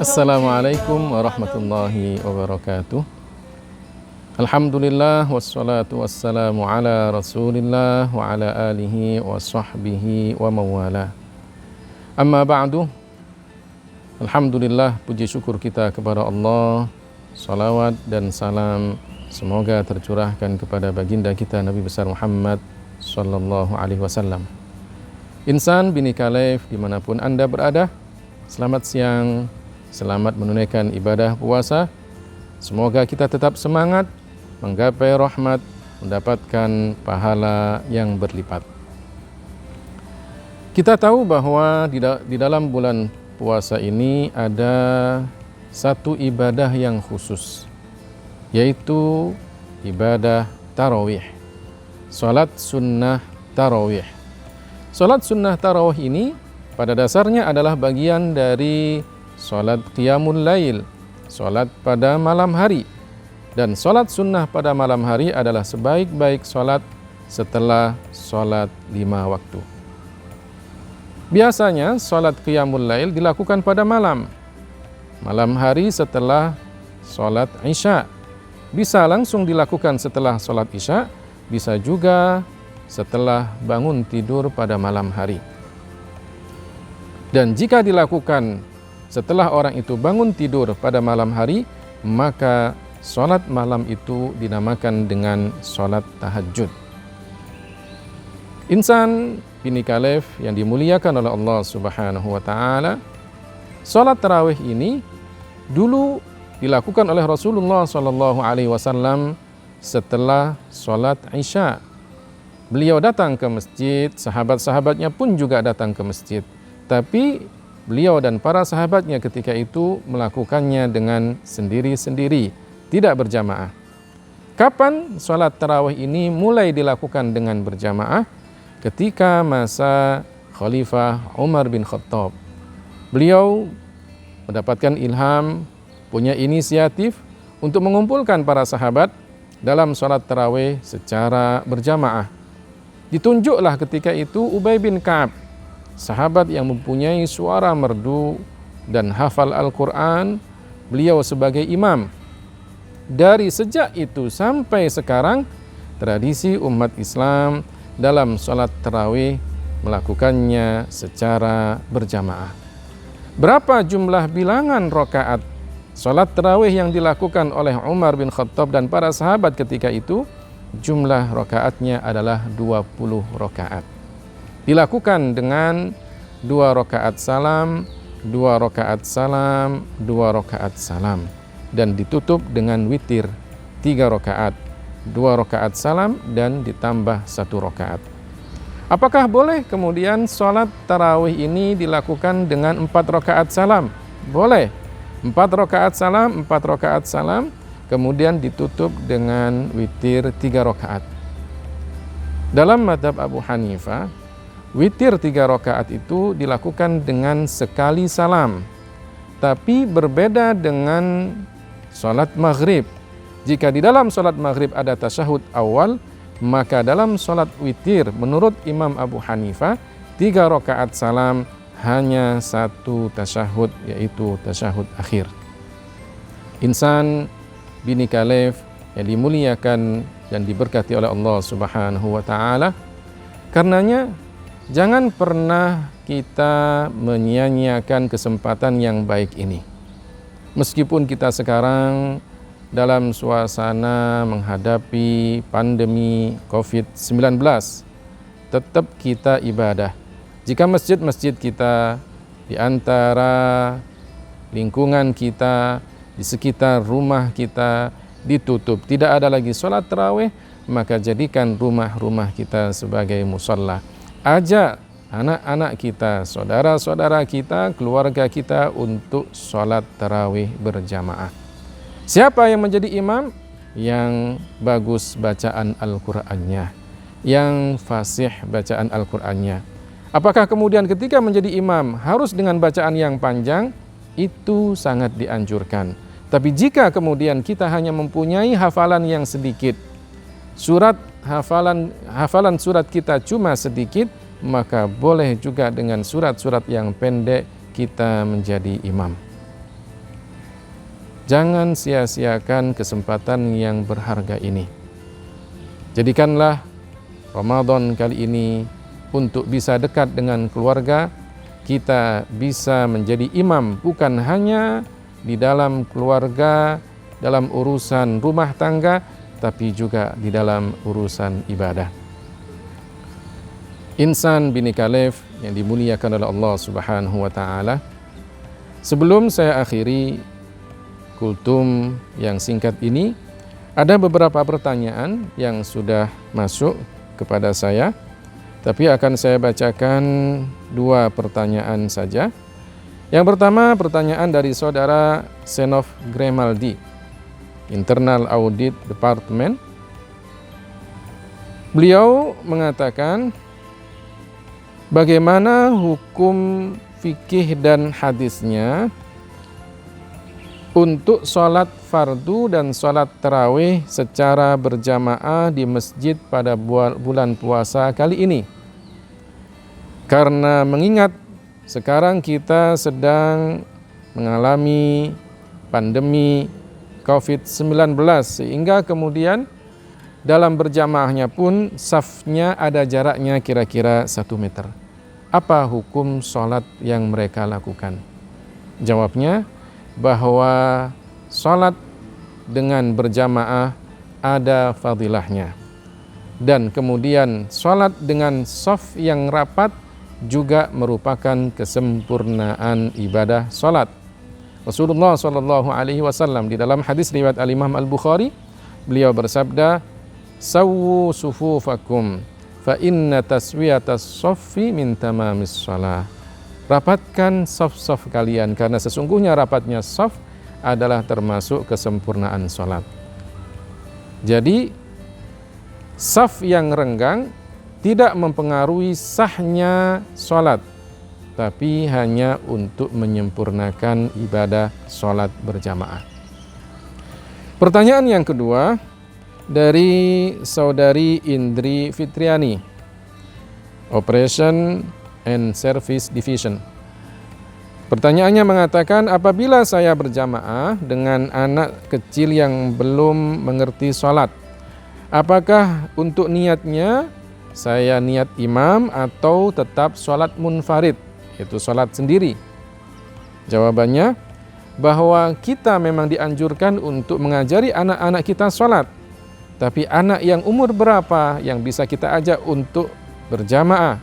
Assalamualaikum warahmatullahi wabarakatuh. Alhamdulillah wassalatu wassalamu ala Rasulillah wa ala alihi wa sahbihi wa mawala. Amma ba'du. Alhamdulillah, puji syukur kita kepada Allah. Salawat dan salam semoga tercurahkan kepada baginda kita Nabi besar Muhammad sallallahu alaihi wasallam. Insan Bini Khalif dimanapun Anda berada, selamat siang, selamat menunaikan ibadah puasa. Semoga kita tetap semangat, menggapai rahmat, mendapatkan pahala yang berlipat. Kita tahu bahwa di dalam bulan puasa ini ada satu ibadah yang khusus, yaitu ibadah tarawih, salat sunnah tarawih. Salat sunnah tarawih ini pada dasarnya adalah bagian dari salat qiyamul lail, salat pada malam hari. Dan salat sunnah pada malam hari adalah sebaik-baik salat setelah salat 5 waktu. Biasanya salat qiyamul lail dilakukan pada malam hari setelah salat isya. Bisa langsung dilakukan setelah salat isya, bisa juga setelah bangun tidur pada malam hari. Dan jika dilakukan setelah orang itu bangun tidur pada malam hari, maka sholat malam itu dinamakan dengan sholat tahajud. Insan Bini Khalif yang dimuliakan oleh Allah Subhanahu wa Ta'ala, sholat tarawih ini dulu dilakukan oleh Rasulullah Sallallahu Alaihi Wasallam setelah sholat isya. Beliau datang ke masjid, sahabat-sahabatnya pun juga datang ke masjid. Tapi beliau dan para sahabatnya ketika itu melakukannya dengan sendiri-sendiri, tidak berjamaah. Kapan sholat tarawih ini mulai dilakukan dengan berjamaah? Ketika masa Khalifah Umar bin Khattab. Beliau mendapatkan ilham, punya inisiatif untuk mengumpulkan para sahabat dalam sholat tarawih secara berjamaah. Ditunjuklah ketika itu Ubay bin Ka'ab, sahabat yang mempunyai suara merdu dan hafal Al-Quran, beliau sebagai imam. Dari sejak itu sampai sekarang, tradisi umat Islam dalam sholat tarawih melakukannya secara berjamaah. Berapa jumlah bilangan rakaat sholat tarawih yang dilakukan oleh Umar bin Khattab dan para sahabat ketika itu? Jumlah rakaatnya adalah 20 rakaat. Dilakukan dengan 2 rakaat salam, 2 rakaat salam, 2 rakaat salam, dan ditutup dengan witir 3 rakaat, 2 rakaat salam dan ditambah 1 rakaat. Apakah boleh kemudian sholat tarawih ini dilakukan dengan 4 rakaat salam? Boleh. 4 rakaat salam, 4 rakaat salam, kemudian ditutup dengan witir 3 rakaat. Dalam mazhab Abu Hanifah, witir 3 rakaat itu dilakukan dengan sekali salam, tapi berbeda dengan sholat maghrib. Jika di dalam sholat maghrib ada tasyahud awal, maka dalam sholat witir menurut Imam Abu Hanifah 3 rakaat salam, hanya 1 tasyahud, yaitu tasyahud akhir. Insan Bini Khalif yang dimuliakan dan diberkati oleh Allah Subhanahu wa Ta'ala, karenanya jangan pernah kita menyia-nyiakan kesempatan yang baik ini. Meskipun kita sekarang dalam suasana menghadapi pandemi COVID-19, tetap kita ibadah. Jika masjid-masjid kita di antara lingkungan kita, di sekitar rumah kita ditutup, tidak ada lagi sholat tarawih, maka jadikan rumah-rumah kita sebagai musalla. Ajak anak-anak kita, saudara-saudara kita, keluarga kita untuk sholat tarawih berjamaah. Siapa yang menjadi imam? Yang bagus bacaan Al-Qur'annya, yang fasih bacaan Al-Qur'annya. Apakah kemudian ketika menjadi imam harus dengan bacaan yang panjang? Itu sangat dianjurkan. Tapi jika kemudian kita hanya mempunyai hafalan yang sedikit, hafalan surat kita cuma sedikit, maka boleh juga dengan surat-surat yang pendek kita menjadi imam. Jangan sia-siakan kesempatan yang berharga ini. Jadikanlah Ramadan kali ini untuk bisa dekat dengan keluarga. Kita bisa menjadi imam bukan hanya di dalam keluarga, dalam urusan rumah tangga, tapi juga di dalam urusan ibadah. Insan Bhinneka Lev yang dimuliakan oleh Allah Subhanahu wa taala. Sebelum saya akhiri kultum yang singkat ini, ada beberapa pertanyaan yang sudah masuk kepada saya, tapi akan saya bacakan 2 pertanyaan saja. Yang pertama, pertanyaan dari saudara Senov Grimaldi, Internal Audit Department. Beliau mengatakan, bagaimana hukum fikih dan hadisnya untuk sholat fardu dan sholat tarawih secara berjamaah di masjid pada bulan puasa kali ini? Karena mengingat sekarang kita sedang mengalami pandemi COVID-19, sehingga kemudian dalam berjamaahnya pun safnya ada jaraknya kira-kira 1 meter. Apa hukum sholat yang mereka lakukan? Jawabnya bahwa sholat dengan berjamaah ada fadilahnya. Dan kemudian sholat dengan shaf yang rapat juga merupakan kesempurnaan ibadah sholat. Rasulullah SAW di dalam hadis riwayat Al-Imam Al-Bukhari, beliau bersabda, "Sawwu sufufakum fa inna taswiyatas shaffi min tamamis shalah." Rapatkan shaf-shaf kalian karena sesungguhnya rapatnya shaf adalah termasuk kesempurnaan sholat. Jadi shaf yang renggang tidak mempengaruhi sahnya sholat, tapi hanya untuk menyempurnakan ibadah sholat berjamaah. Pertanyaan yang kedua dari saudari Indri Fitriani, Operation and Service Division. Pertanyaannya mengatakan, apabila saya berjamaah dengan anak kecil yang belum mengerti sholat, apakah untuk niatnya saya niat imam atau tetap sholat munfarid, yaitu sholat sendiri? Jawabannya bahwa kita memang dianjurkan untuk mengajari anak-anak kita sholat. Tapi anak yang umur berapa yang bisa kita ajak untuk berjamaah?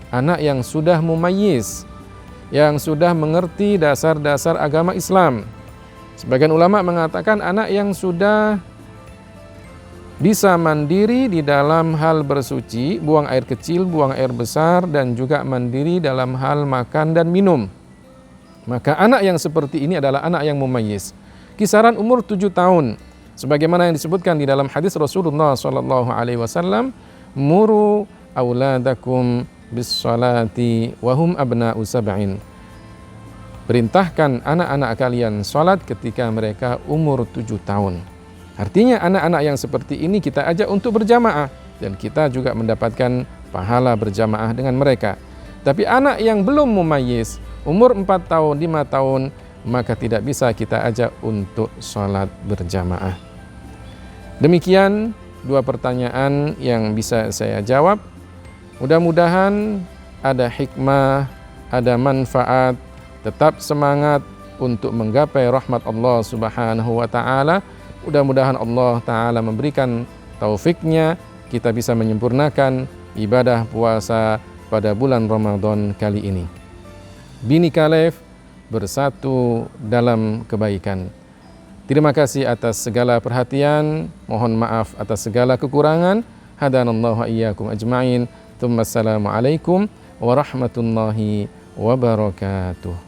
Anak yang sudah mumayyiz, yang sudah mengerti dasar-dasar agama Islam. Sebagian ulama mengatakan anak yang sudah bisa mandiri di dalam hal bersuci, buang air kecil, buang air besar, dan juga mandiri dalam hal makan dan minum. Maka anak yang seperti ini adalah anak yang mumayyiz. Kisaran umur 7 tahun. Sebagaimana yang disebutkan di dalam hadis Rasulullah SAW, muru auladakum bis salati wahum abna'u sab'in. Perintahkan anak-anak kalian salat ketika mereka umur 7 tahun. Artinya anak-anak yang seperti ini kita ajak untuk berjamaah dan kita juga mendapatkan pahala berjamaah dengan mereka. Tapi anak yang belum mumayyiz, umur 4 tahun, 5 tahun, maka tidak bisa kita ajak untuk sholat berjamaah. Demikian 2 pertanyaan yang bisa saya jawab. Mudah-mudahan ada hikmah, ada manfaat, tetap semangat untuk menggapai rahmat Allah Subhanahu wa taala. Mudah-mudahan Allah Ta'ala memberikan taufiknya, kita bisa menyempurnakan ibadah puasa pada bulan Ramadan kali ini. Bhinneka Lev bersatu dalam kebaikan. Terima kasih atas segala perhatian, mohon maaf atas segala kekurangan. Hadanallahu wa iyyakum ajma'in. Assalamualaikum warahmatullahi wabarakatuh.